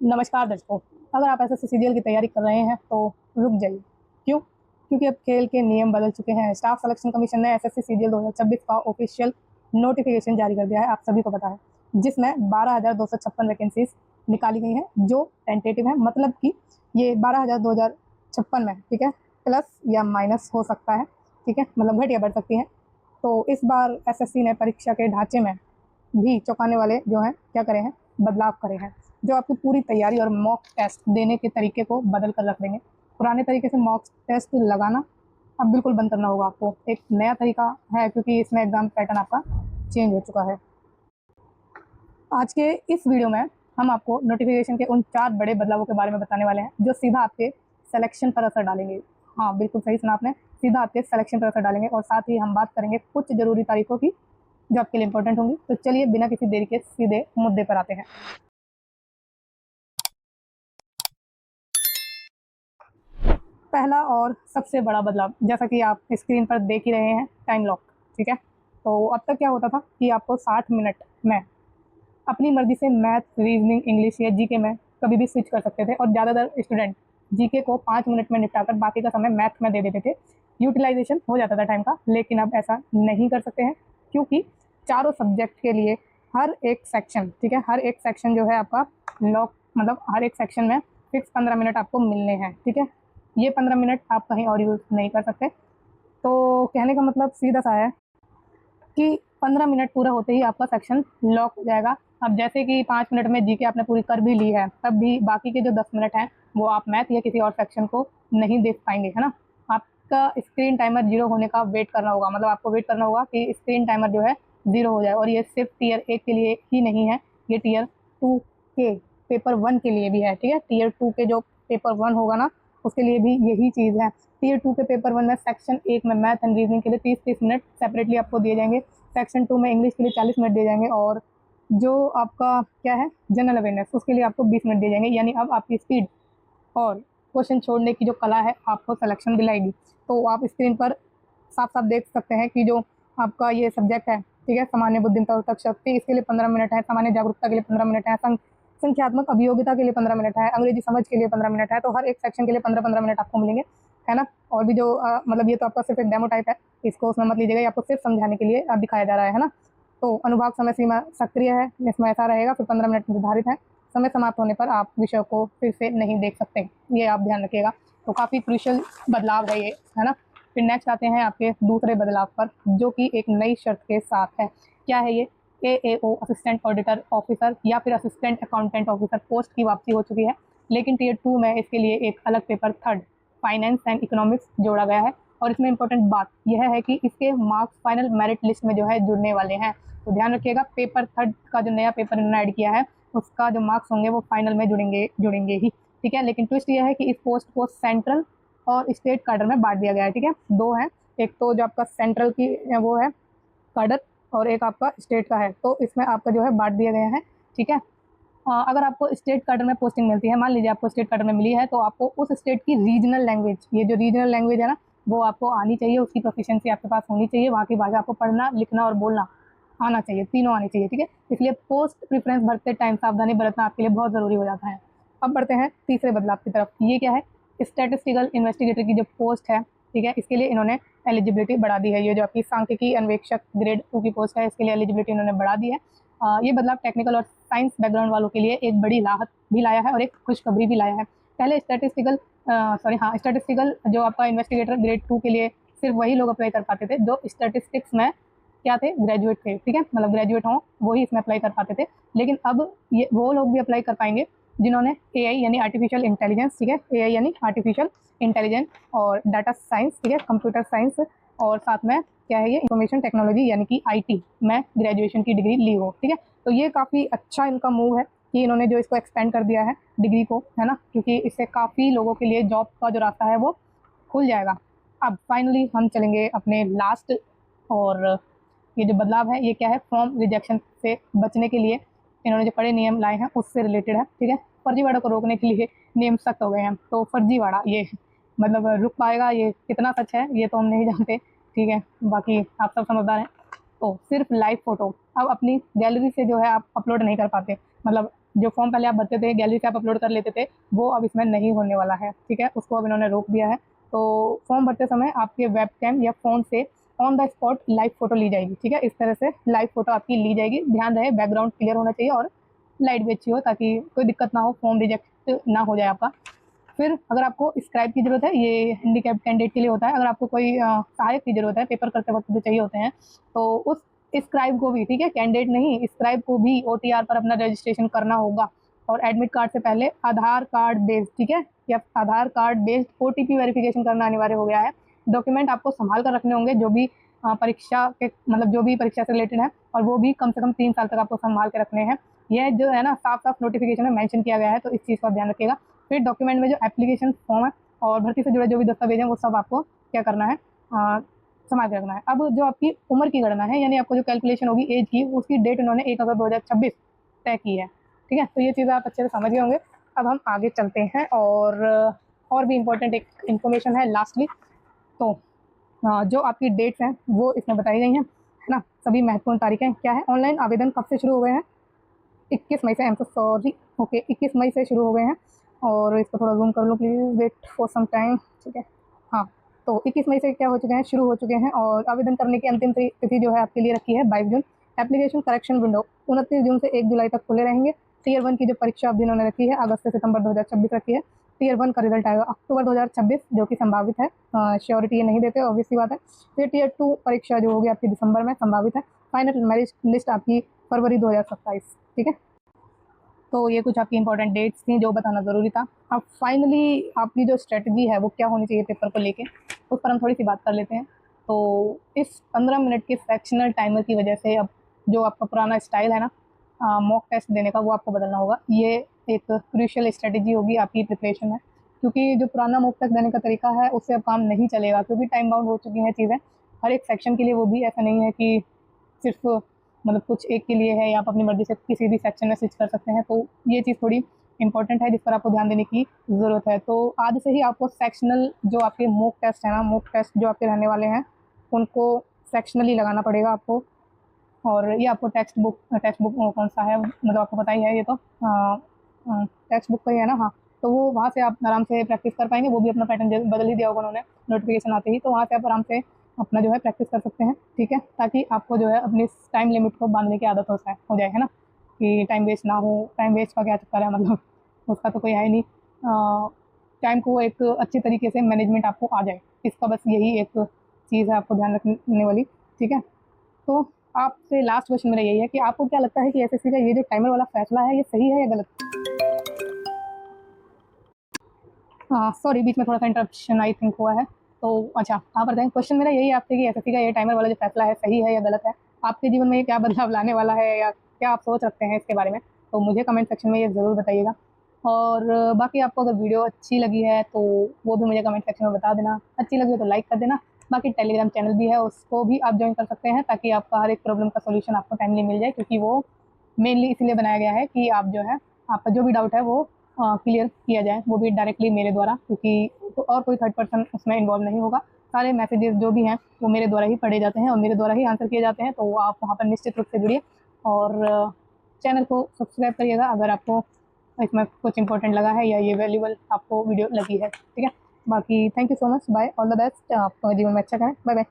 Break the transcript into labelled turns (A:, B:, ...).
A: नमस्कार दर्शकों। अगर आप एसएससी सीजीएल की तैयारी कर रहे हैं तो रुक जाइए। क्यों? क्योंकि अब खेल के नियम बदल चुके हैं। स्टाफ सिलेक्शन कमीशन ने एसएससी सीजीएल 2026 का ऑफिशियल नोटिफिकेशन जारी कर दिया है, आप सभी को पता है, जिसमें 12,256 वैकेंसीज निकाली गई हैं जो टेंटेटिव है। मतलब कि ये 12,000 में, ठीक है, प्लस या माइनस हो सकता है, ठीक है, मतलब घट या बढ़ सकती है। तो इस बार एसएससी ने परीक्षा के ढांचे में भी चौंकाने वाले जो हैं क्या करे हैं, बदलाव करे हैं, जो आपकी पूरी तैयारी और मॉक टेस्ट देने के तरीके को बदल कर रख देंगे। पुराने तरीके से मॉक टेस्ट लगाना अब बिल्कुल बंद करना होगा आपको। एक नया तरीका है क्योंकि इसमें एग्ज़ाम पैटर्न आपका चेंज हो चुका है। आज के इस वीडियो में हम आपको नोटिफिकेशन के उन 4 बड़े बदलावों के बारे में बताने वाले हैं जो सीधा आपके सिलेक्शन पर असर डालेंगे। हाँ, बिल्कुल सही सुना आपने, सीधा आपके सिलेक्शन पर असर डालेंगे। और साथ ही हम बात करेंगे कुछ ज़रूरी तारीखों की जो आपके लिए इंपॉर्टेंट होंगी। तो चलिए बिना किसी देरी के सीधे मुद्दे पर आते हैं। पहला और सबसे बड़ा बदलाव, जैसा कि आप स्क्रीन पर देख ही रहे हैं, टाइम लॉक। ठीक है, तो अब तक क्या होता था कि आपको 60 मिनट में अपनी मर्जी से मैथ, रीजनिंग, इंग्लिश या जीके में कभी भी स्विच कर सकते थे। और ज़्यादातर स्टूडेंट जीके को 5 मिनट में निपटाकर बाकी का समय मैथ में दे देते थे। यूटिलाइजेशन हो जाता था टाइम का। लेकिन अब ऐसा नहीं कर सकते हैं क्योंकि चारों सब्जेक्ट के लिए हर एक सेक्शन, ठीक है, हर एक सेक्शन जो है आपका लॉक, मतलब हर एक सेक्शन में फिक्स 15 मिनट आपको मिलने हैं। ठीक है, ये 15 मिनट आप कहीं और यूज़ नहीं कर सकते। तो कहने का मतलब सीधा सा है कि 15 मिनट पूरा होते ही आपका सेक्शन लॉक हो जाएगा। अब जैसे कि 5 मिनट में जीके आपने पूरी कर भी ली है, तब भी बाकी के जो 10 मिनट हैं वो आप मैथ या किसी और सेक्शन को नहीं देख पाएंगे, है ना। आपका स्क्रीन टाइमर 0 होने का वेट करना होगा, मतलब आपको वेट करना होगा कि स्क्रीन टाइमर जो है 0 हो जाए। और ये सिर्फ टीयर 1 के लिए ही नहीं है, ये टीयर 2 के पेपर 1 के लिए भी है। ठीक है, टीयर 2 के जो पेपर 1 होगा ना, उसके लिए भी यही चीज़ है। टीयर 2 के पेपर 1 में सेक्शन 1 में मैथ एंड रीजनिंग के लिए 30-30 मिनट सेपरेटली आपको दिए जाएंगे। सेक्शन 2 में इंग्लिश के लिए 40 मिनट दिए जाएंगे। और जो आपका क्या है, जनरल अवेयरनेस, उसके लिए आपको 20 मिनट दिए जाएंगे। यानी अब आपकी स्पीड और क्वेश्चन छोड़ने की जो कला है आपको सिलेक्शन दिलाएगी। तो आप स्क्रीन पर साफ साफ देख सकते हैं कि जो आपका ये सब्जेक्ट है, ठीक है, सामान्य बुद्धिमत्ता तक शक्ति, इसके लिए 15 मिनट है। सामान्य जागरूकता के लिए 15 मिनट है। संख्यात्मक अभियोगिता के लिए 15 मिनट है। अंग्रेजी समझ के लिए 15 मिनट है। तो हर एक सेक्शन के लिए 15-15 मिनट आपको मिलेंगे, है ना। और भी जो मतलब ये तो आपका सिर्फ एक डेमो टाइप है, इसको उसमें मत लीजिएगा, ये आपको सिर्फ समझाने के लिए दिखाया जा रहा है ना। तो अनुभाग समय सीमा सक्रिय है, इसमें ऐसा रहेगा, फिर 15 मिनट निर्धारित है। समय समाप्त होने पर आप विषय को फिर से नहीं देख सकते, ये आप ध्यान रखिएगा। तो काफ़ी क्रूशियल बदलाव है ये, है ना। फिर नेक्स्ट आते हैं आपके दूसरे बदलाव पर, जो कि एक नई शर्त के साथ है। क्या है ये? एएओ, असिस्टेंट ऑडिटर ऑफिसर या फिर असिस्टेंट अकाउंटेंट ऑफिसर पोस्ट की वापसी हो चुकी है। लेकिन टीयर 2 में इसके लिए एक अलग paper third, finance and economics, जोड़ा गया है। और इसमें इंपॉर्टेंट बात यह है कि इसके मार्क्स फाइनल मेरिट लिस्ट में जो है जुड़ने वाले हैं। तो ध्यान रखिएगा, पेपर थर्ड का जो नया पेपर इन्होंने ऐड किया है, उसका जो मार्क्स होंगे वो फाइनल में जुड़ेंगे ही। ठीक है, लेकिन ट्विस्ट ये है कि इस पोस्ट को सेंट्रल और स्टेट कैडर में बांट दिया गया है। ठीक है, दो है, एक तो जो आपका सेंट्रल की वो है कैडर, और एक आपका स्टेट का है। तो इसमें आपका जो है बांट दिया गया है। ठीक है, अगर आपको स्टेट कैडर में पोस्टिंग मिलती है, मान लीजिए आपको स्टेट कैडर में मिली है, तो आपको उस स्टेट की रीजनल लैंग्वेज, ये जो रीजनल लैंग्वेज है ना, वो आपको आनी चाहिए, उसकी प्रोफिशिएंसी आपके पास होनी चाहिए। वहाँ की भाषा आपको पढ़ना, लिखना और बोलना आना चाहिए, तीनों आनी चाहिए। ठीक है, इसलिए पोस्ट प्रेफरेंस भरते टाइम सावधानी बरतना आपके लिए बहुत ज़रूरी हो जाता है। अब बढ़ते हैं तीसरे बदलाव की तरफ। ये क्या है? स्टैटिस्टिकल इन्वेस्टिगेटर की जो पोस्ट है, ठीक है, इसके लिए इन्होंने एलिजिबिलिटी बढ़ा दी है। ये जो आपकी सांख्यिकी अन्वेषक ग्रेड 2 की पोस्ट है, इसके लिए एलिजिबिलिटी इन्होंने बढ़ा दी है। ये बदलाव टेक्निकल और साइंस बैकग्राउंड वालों के लिए एक बड़ी राहत भी लाया है और एक खुशखबरी भी लाया है। पहले स्टैटिस्टिकल जो आपका इन्वेस्टिगेटर ग्रेड 2 के लिए सिर्फ वही लोग अप्लाई कर पाते थे जो स्टैटिस्टिक्स में क्या थे, ग्रेजुएट थे। ठीक है, मतलब ग्रेजुएट हों वही इसमें अप्लाई कर पाते थे। लेकिन अब ये वो लोग भी अप्लाई कर पाएंगे जिन्होंने एआई यानी आर्टिफिशियल इंटेलिजेंस, ठीक है, एआई यानी आर्टिफिशियल इंटेलिजेंस, और डाटा साइंस, ठीक है, कंप्यूटर साइंस, और साथ में क्या है, ये इंफॉर्मेशन टेक्नोलॉजी यानी कि आईटी में ग्रेजुएशन की डिग्री ली हो। ठीक है, तो ये काफ़ी अच्छा इनका मूव है कि इन्होंने जो इसको एक्सपेंड कर दिया है डिग्री को, है ना, क्योंकि इससे काफ़ी लोगों के लिए जॉब का जो रास्ता है वो खुल जाएगा। अब फाइनली हम चलेंगे अपने लास्ट, और ये जो बदलाव है ये क्या है? फॉर्म रिजेक्शन से बचने के लिए इन्होंने जो कड़े नियम लाए हैं उससे रिलेटेड है। ठीक है, फर्जीवाड़ा को रोकने के लिए नियम सख्त हो गए हैं। तो फर्जीवाड़ा ये मतलब रुक पाएगा, ये कितना सच है ये तो हम नहीं जानते। ठीक है, बाकी आप सब समझदार हैं। तो सिर्फ लाइव फोटो अब अपनी गैलरी से जो है आप अपलोड नहीं कर पाते, मतलब जो फॉर्म पहले आप भरते थे, गैलरी से आप अपलोड कर लेते थे, वो अब इसमें नहीं होने वाला है, ठीक है। उसको अब इन्होंने रोक दिया है। तो फॉर्म भरते समय आपके वेबकैम या फ़ोन से on the spot live photo ली जाएगी, ठीक है। इस तरह से लाइव फ़ोटो आपकी ली जाएगी। ध्यान रहे बैकग्राउंड क्लियर होना चाहिए और लाइट भी अच्छी हो, ताकि कोई दिक्कत ना हो, फॉर्म रिजेक्ट ना हो जाए आपका। फिर अगर आपको स्क्राइब की ज़रूरत है, ये हैंडीकैप्ड कैंडिडेट के लिए होता है। अगर आपको कोई सहायक की ज़रूरत है, पेपर करते वक्त जो चाहिए होते हैं, तो उस स्क्राइब को भी, ठीक है, कैंडिडेट नहीं, स्क्राइब को भी OTR पर अपना रजिस्ट्रेशन करना होगा। और एडमिट कार्ड से पहले आधार कार्ड बेस्ड, ठीक है, या आधार कार्ड बेस्ड OTP वेरिफिकेशन करना अनिवार्य हो गया है। डॉक्यूमेंट आपको संभाल कर रखने होंगे, जो भी परीक्षा के मतलब जो भी परीक्षा से रिलेटेड है, और वो भी कम से कम 3 साल तक आपको संभाल के रखने हैं। यह जो है ना, साफ-साफ नोटिफिकेशन में मेंशन किया गया है, तो इस चीज़ का ध्यान रखिएगा। फिर डॉक्यूमेंट में जो एप्लीकेशन फॉर्म है और भर्ती से जुड़े जो भी दस्तावेज हैं, वो सब आपको क्या करना है, संभाल के रखना है। अब जो आपकी उम्र की गणना है, यानी आपको जो कैलकुलेशन होगी एज की, उसकी डेट इन्होंने 1 अगस्त 2026 तय की है, ठीक है। तो ये चीज़ें आप अच्छे से समझ गए होंगे। अब हम आगे चलते हैं, और भी इम्पोर्टेंट एक इन्फॉर्मेशन है लास्टली। तो जो आपकी डेट्स हैं वो इसमें बताई गई हैं, है ना। सभी महत्वपूर्ण तारीखें क्या है, ऑनलाइन आवेदन कब से शुरू हो गए हैं, 21 मई से, I am so sorry, okay 21 मई से शुरू हो गए हैं। और इसको थोड़ा जूम कर लो please, wait for some time, ठीक है। हाँ, तो 21 मई से क्या हो चुके हैं, शुरू हो चुके हैं। और आवेदन करने की अंतिम तिथि जो है आपके लिए रखी है 22 जून। एप्लीकेशन करेक्शन विंडो 29 जून से 1 जुलाई तक खुले रहेंगे। टियर 1 की जो परीक्षा अवधि इन्होंने रखी है, अगस्त से सितंबर 2026 रखी है। टियर 1 का रिजल्ट आएगा अक्टूबर 2026, जो कि संभावित है, श्योरिटी ये नहीं देते, ऑब्वियस सी बात है। फिर टियर 2 परीक्षा जो होगी आपकी दिसंबर में, संभावित है। फाइनल मेरिट लिस्ट आपकी फरवरी 2027, ठीक है। तो ये कुछ आपकी इंपॉर्टेंट डेट्स थी जो बताना ज़रूरी था। अब फाइनली आपकी जो स्ट्रेटजी है वो क्या होनी चाहिए पेपर को लेके, उस पर हम थोड़ी सी बात कर लेते हैं। तो इस 15 मिनट के फ्रैक्शनल टाइमर की वजह से अब जो आपका पुराना स्टाइल है ना मॉक टेस्ट देने का, वो आपको बदलना होगा। ये एक क्रूशियल स्ट्रेटजी होगी आपकी प्रिपरेशन में, क्योंकि जो पुराना मॉक टेस्ट देने का तरीका है उससे अब काम नहीं चलेगा, क्योंकि टाइम बाउंड हो चुकी हैं चीज़ें हर एक सेक्शन के लिए। वो भी ऐसा नहीं है कि सिर्फ मतलब कुछ एक के लिए है, या आप अपनी मर्ज़ी से किसी भी सेक्शन में स्विच कर सकते हैं। तो ये चीज़ थोड़ी इंपॉर्टेंट है, जिस पर आपको ध्यान देने की ज़रूरत है। तो आज से ही आपको सेक्शनल जो आपके मॉक टेस्ट है ना, मॉक टेस्ट जो आपके रहने वाले हैं, उनको सेक्शनली लगाना पड़ेगा आपको। और ये आपको टेक्स्ट बुक कौन सा है, मतलब आपको पता ही है, ये तो टेक्स्ट बुक का ही है ना। हाँ, तो वो वहाँ से आप आराम से प्रैक्टिस कर पाएंगे। वो भी अपना पैटर्न बदल ही दिया होगा उन्होंने नोटिफिकेशन आते ही, तो वहाँ से आप आराम से अपना जो है प्रैक्टिस कर सकते हैं, ठीक है। ताकि आपको जो है अपनी टाइम लिमिट को बांधने की आदत हो जाए, है ना, कि टाइम वेस्ट ना हो। टाइम वेस्ट का क्या चक्कर है, मतलब उसका तो कोई है ही नहीं। टाइम को एक अच्छे तरीके से मैनेजमेंट आपको आ जाए, इसका बस यही एक चीज़ है आपको ध्यान रखने वाली, ठीक है। तो आपसे लास्ट क्वेश्चन मेरा यही है कि आपको क्या लगता है कि एसएससी का ये जो टाइमर वाला फैसला है, ये सही है या गलत? हाँ सॉरी, बीच में थोड़ा सा इंटरप्शन आई थिंक हुआ है। तो अच्छा, आप बताएं, क्वेश्चन मेरा यही है आपसे कि एसएससी का ये टाइमर वाला जो फैसला है, सही है या गलत है? आपके जीवन में ये क्या बदलाव लाने वाला है, या क्या आप सोच रखते हैं इसके बारे में? तो मुझे कमेंट सेक्शन में ये ज़रूर बताइएगा। और बाकी आपको अगर वीडियो अच्छी लगी है तो वो भी मुझे कमेंट सेक्शन में बता देना। अच्छी लगी हो तो लाइक कर देना। बाकी टेलीग्राम चैनल भी है, उसको भी आप ज्वाइन कर सकते हैं, ताकि आपका हर एक प्रॉब्लम का सॉल्यूशन आपको टाइमली मिल जाए, क्योंकि वो मेनली इसलिए बनाया गया है कि आप जो है, आपका जो भी डाउट है वो क्लियर किया जाए, वो भी डायरेक्टली मेरे द्वारा, क्योंकि तो और कोई थर्ड पर्सन उसमें इन्वॉल्व नहीं होगा। सारे मैसेजेस जो भी हैं वो मेरे द्वारा ही पढ़े जाते हैं और मेरे द्वारा ही आंसर किए जाते हैं। तो आप वहाँ पर निश्चित रूप से जुड़िए और चैनल को सब्सक्राइब करिएगा अगर आपको इसमें कुछ इंपॉर्टेंट लगा है या ये वैल्यूबल आपको वीडियो लगी है, ठीक है। बाकी thank you so much, bye, all the best, आप जीवन में अच्छा करें, बाय बाय।